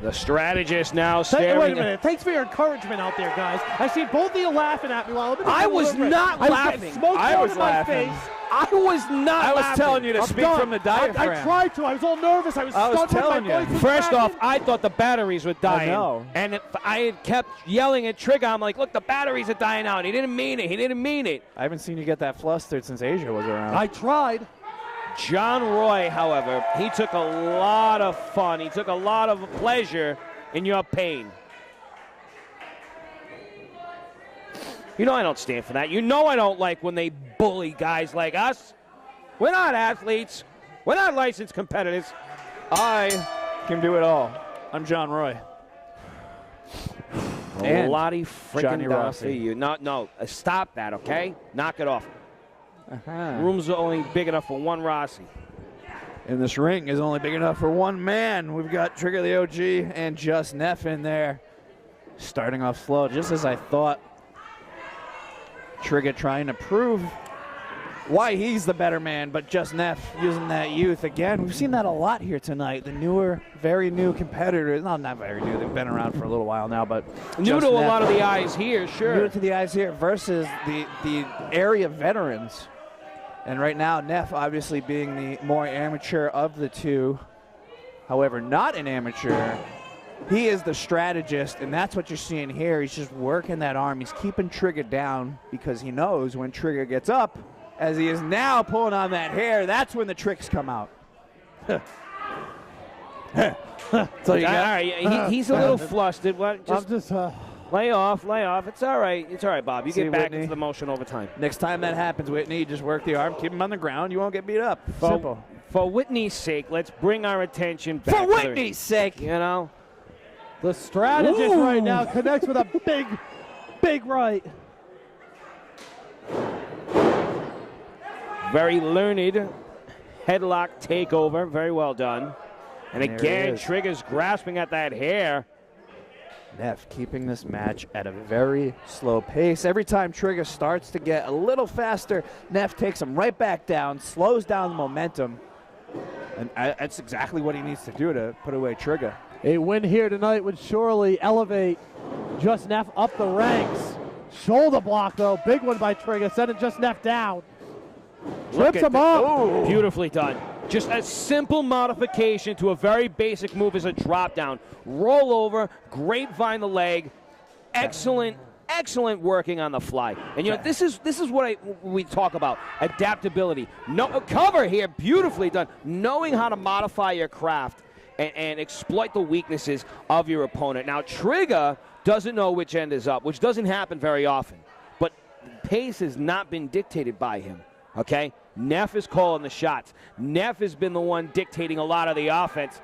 The strategist now staring. Wait a minute. Thanks for your encouragement out there, guys. I see both of you laughing at me while I'm I was not laughing. I was laughing. I was not I was laughing. telling you to speak from the diaphragm. I tried to. I was all nervous. I was telling you. First off, I thought the batteries were dying. I know. And if I had kept yelling at Trigga, I'm like, look, the batteries are dying out. He didn't mean it. He didn't mean it. I haven't seen you get that flustered since Asia was around. I tried. John Roy, however, he took a lot of fun. He took a lot of pleasure in your pain. You know I don't stand for that. You know I don't like when they bully guys like us. We're not athletes. We're not licensed competitors. I can do it all. I'm John Roy. And Lottie freaking Johnny Rossi. You. No, stop that, okay? Knock it off. Rooms are only big enough for one Rossi. And this ring is only big enough for one man. We've got Trigga the OG and JustNeph in there. Starting off slow, just as I thought. Trigga trying to prove why he's the better man, but JustNeph using that youth again. We've seen that a lot here tonight. The newer, very new competitors. No, not very new. They've been around for a little while now, but new to a lot of the eyes here, sure. New to the eyes here versus the area veterans. And right now, Neph obviously being the more amateur of the two. However, not an amateur. He is the strategist, and that's what you're seeing here. He's just working that arm. He's keeping Trigga down because he knows when Trigga gets up, as he is now pulling on that hair, that's when the tricks come out. So you got, he's a little flustered. Just lay off. It's all right. It's all right, Bob. You get back into the motion over time. Next time that happens, Whitney, just work the arm, keep him on the ground. You won't get beat up. Simple. For Whitney's sake, let's bring our attention back. For Whitney's sake, you know. The strategist right now connects with a big right. Very learned headlock takeover. Very well done. And again, Trigga's grasping at that hair. Neph keeping this match at a very slow pace. Every time Trigga starts to get a little faster, Neph takes him right back down, slows down the momentum. And that's exactly what he needs to do to put away Trigga. A win here tonight would surely elevate JustNeph up the ranks. Shoulder block, though. Big one by Trigga, sending JustNeph down. Flips him up. Ooh. Beautifully done. Just a simple modification to a very basic move is a drop down. Roll over, grapevine the leg. Excellent working on the fly. And you know, this is what we talk about, adaptability. No cover here, beautifully done. Knowing how to modify your craft and exploit the weaknesses of your opponent. Now, Trigga doesn't know which end is up, which doesn't happen very often. But pace has not been dictated by him, okay? Neph is calling the shots. Neph has been the one dictating a lot of the offense.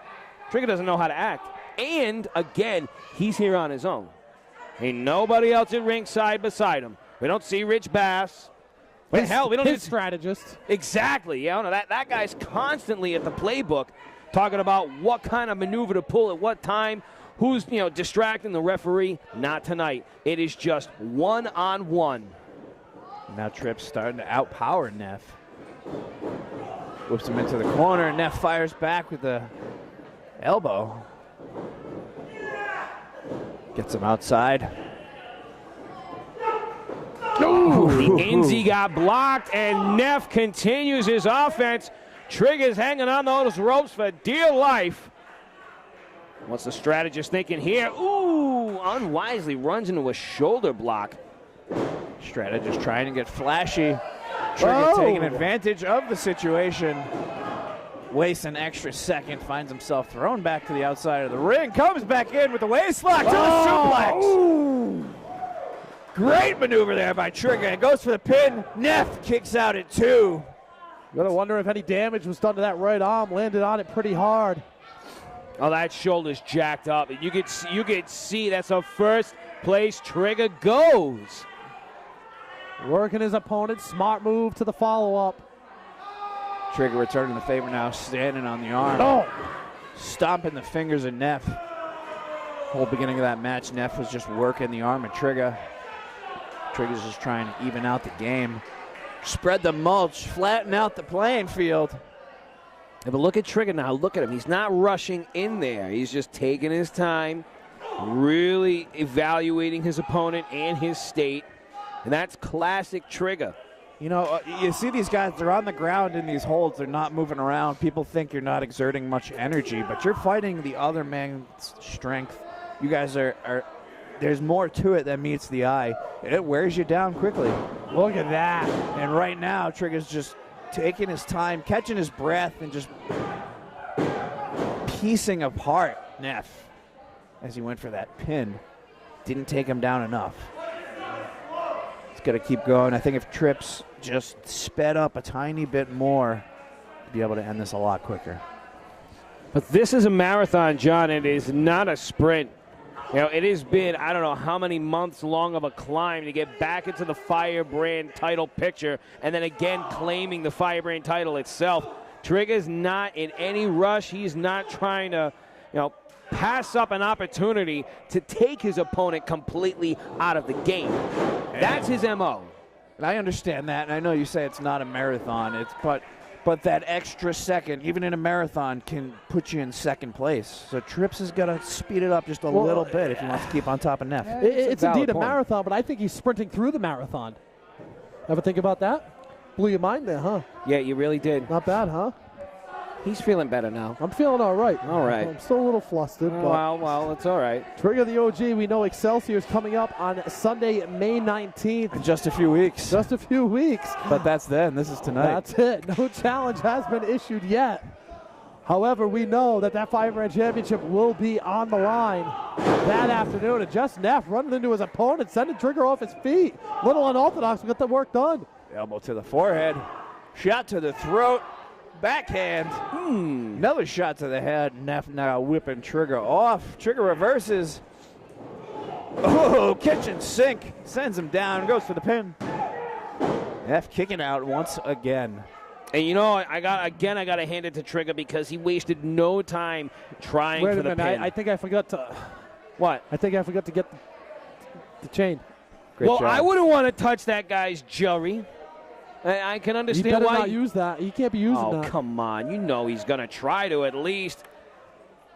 Trigga doesn't know how to act. And, again, he's here on his own. Ain't nobody else at ringside beside him. We don't see Rich Bass. But hell, we don't need strategist. Exactly. Yeah, that guy's constantly at the playbook talking about what kind of maneuver to pull at what time, who's, distracting the referee. Not tonight. It is just one-on-one. Now Tripp's starting to outpower Neph. Whips him into the corner, and Neph fires back with the elbow. Gets him outside. Ooh, the NZ got blocked, and Neph continues his offense. Trigga's hanging on those ropes for dear life. What's the strategist thinking here? Ooh, unwisely runs into a shoulder block. Strategist trying to get flashy. Trigga taking advantage of the situation. Wastes an extra second, finds himself thrown back to the outside of the ring, comes back in with the waist lock to the suplex. Ooh. Great maneuver there by Trigga. Goes for the pin. Neph kicks out at 2. Gotta wonder if any damage was done to that right arm. Landed on it pretty hard. Oh, that shoulder's jacked up. You could see that's the first place Trigga goes. Working his opponent. Smart move to the follow-up. Trigga returning the favor now, standing on the arm. Oh! Stomping the fingers of Neph. Whole beginning of that match, Neph was just working the arm of Trigga. Trigga's just trying to even out the game. Spread the mulch, flatten out the playing field. But look at Trigga now. Look at him. He's not rushing in there. He's just taking his time, really evaluating his opponent and his state. And that's classic Trigga. You know, you see these guys, they're on the ground in these holds. They're not moving around. People think you're not exerting much energy, but you're fighting the other man's strength. You guys are there's more to it than meets the eye. It wears you down quickly. Look at that. And right now, Trigga's just taking his time, catching his breath, and just piecing apart Neff as he went for that pin. Didn't take him down enough. He's got to keep going. I think if Trips just sped up a tiny bit more, he'd be able to end this a lot quicker. But this is a marathon, John. It is not a sprint. You know, it has been, I don't know how many months long of a climb to get back into the Firebrand title picture and then again claiming the Firebrand title itself. Trigga's not in any rush. He's not trying to, pass up an opportunity to take his opponent completely out of the game. That's his MO. And I understand that, and I know you say it's not a marathon, but that extra second, even in a marathon, can put you in second place. So Trips has got to speed it up just a little bit if he wants to keep on top of Neff. It's indeed a marathon, but I think he's sprinting through the marathon. Ever think about that? Blew your mind there, huh? Yeah, you really did. Not bad, huh? He's feeling better now. I'm feeling all right. All right. I'm still a little flustered. Well, it's all right. Trigga the OG, we know Excelsior is coming up on Sunday, May 19th. In just a few weeks. Just a few weeks. But that's then. This is tonight. That's it. No challenge has been issued yet. However, we know that Firebrand Championship will be on the line that afternoon. And JustNeph running into his opponent, sending Trigga off his feet. Little unorthodox, we got the work done. Elbow to the forehead. Shot to the throat. Backhand. Another shot to the head. Neff now whipping Trigga off. Trigga reverses. Oh, kitchen sink. Sends him down. Goes for the pin. Neff kicking out once again. And I got to hand it to Trigga because he wasted no time trying for the pin. I think I forgot to. What? I think I forgot to get the chain. Great job. I wouldn't want to touch that guy's jewelry. I can understand why. You better why. not use that. You can't be using that. Oh, come on. You know he's going to try to at least.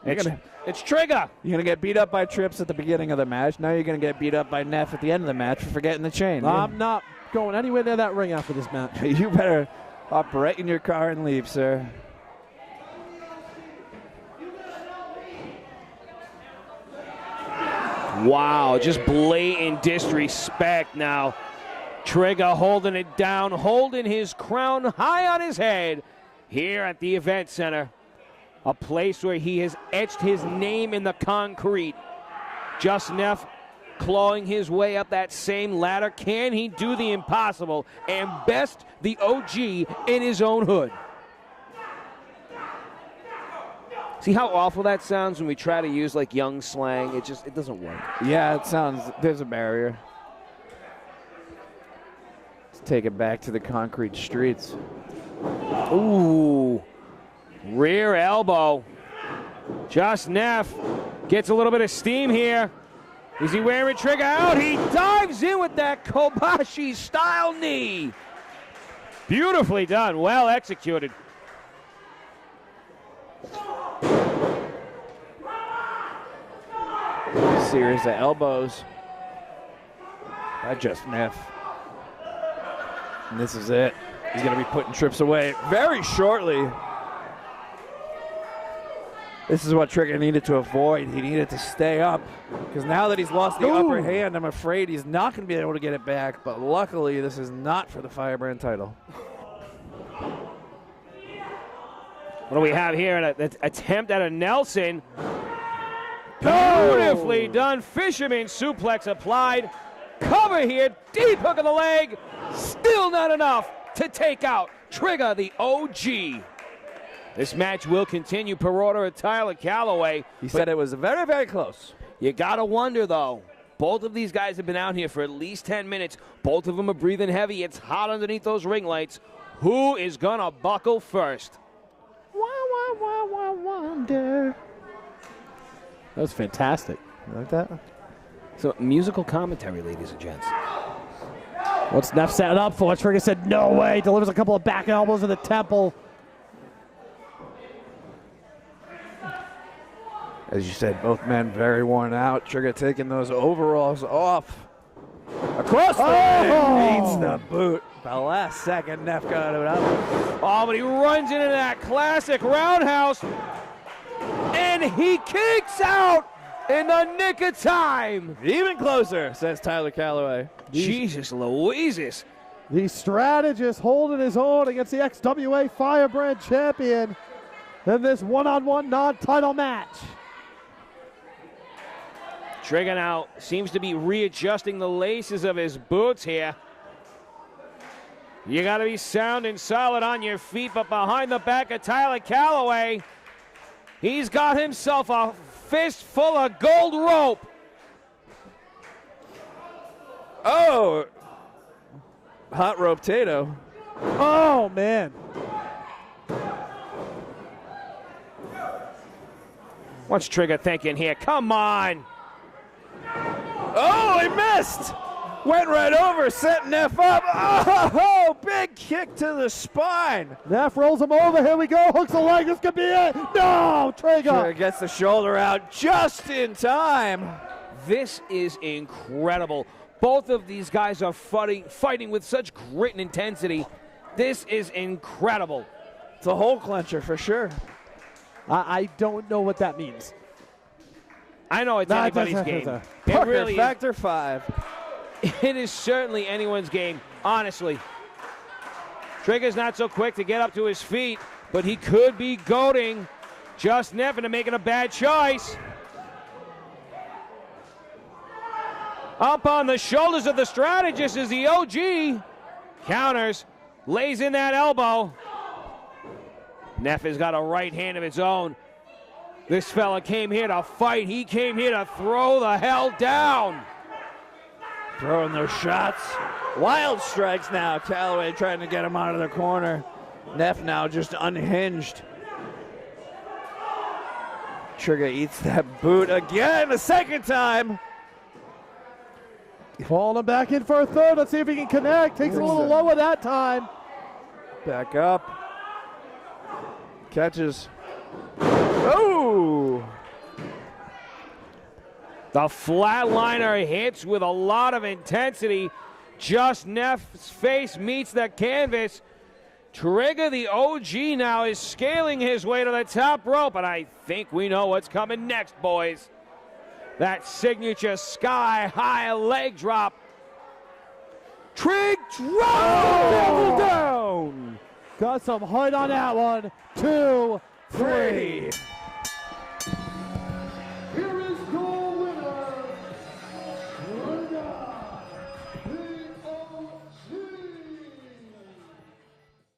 It's Trigga. You're going to get beat up by Trips at the beginning of the match. Now you're going to get beat up by Neff at the end of the match for forgetting the chain. I'm not going anywhere near that ring after this match. You better hop right in your car and leave, sir. Wow, just blatant disrespect now. Trigga holding it down, holding his crown high on his head here at the event center. A place where he has etched his name in the concrete. JustNeph clawing his way up that same ladder. Can he do the impossible and best the OG in his own hood? See how awful that sounds when we try to use like young slang? It doesn't work. Yeah, it sounds, there's a barrier. Take it back to the concrete streets. Ooh, rear elbow. JustNeph gets a little bit of steam here. Is he wearing Trigga out? He dives in with that Kobashi style knee. Beautifully done, well executed. Series of elbows by JustNeph. And this is it. He's going to be putting Trips away very shortly. This is what Trigga needed to avoid. He needed to stay up. Because now that he's lost the upper hand, I'm afraid he's not going to be able to get it back. But luckily, this is not for the Firebrand title. What do we have here? An attempt at a Nelson. Beautifully done. Fisherman suplex applied. Cover here. Deep hook of the leg. Still not enough to take out Trigga, the OG. This match will continue per order of Tyler Calloway. He said it was very, very close. You got to wonder, though. Both of these guys have been out here for at least 10 minutes. Both of them are breathing heavy. It's hot underneath those ring lights. Who is going to buckle first? Wonder. That was fantastic. You like that? So, musical commentary, ladies and gents. What's Neff setting up for? Trigga said, no way. Delivers a couple of back elbows in the temple. As you said, both men very worn out. Trigga taking those overalls off. Across the ring, eats the boot. The last second, Neph got it out. Oh, but he runs into that classic roundhouse, and he kicks out in the nick of time. Even closer, says Tyler Calloway. Jesus Louises. The Strategist holding his own against the XWA Firebrand champion in this one-on-one non-title match. Trigga now seems to be readjusting the laces of his boots here. You got to be sound and solid on your feet, but behind the back of Tyler Calloway, he's got himself a fistful of gold rope. Oh, hot rope Tato. Oh, man. What's Trigga thinking here? Come on. Oh, he missed. Went right over, set Neph up. Oh, big kick to the spine. Neph rolls him over. Here we go. Hooks the leg. This could be it. No, Trigga. Trigga gets the shoulder out just in time. This is incredible. Both of these guys are fighting with such grit and intensity. This is incredible. It's a hole clencher for sure. I don't know what that means. I know it's anybody's game. It Parker, really is. Factor 5. It is certainly anyone's game, honestly. Trigga's not so quick to get up to his feet, but he could be goading JustNeph into making a bad choice. Up on the shoulders of the Strategist is the OG. Counters, lays in that elbow. Neph has got a right hand of its own. This fella came here to fight. He came here to throw the hell down. Throwing those shots. Wild strikes now. Calloway trying to get him out of the corner. Neph now just unhinged. Trigga eats that boot again, a second time. Falling back in for a third. Let's see if he can connect. Takes it a little lower that time. Back up. Catches. Oh! The flatliner hits with a lot of intensity. JustNeph's face meets the canvas. Trigga, the OG, now is scaling his way to the top rope, and I think we know what's coming next, boys. That signature sky-high leg drop. Trig drops the devil down. Got some height on that one. 2, 3.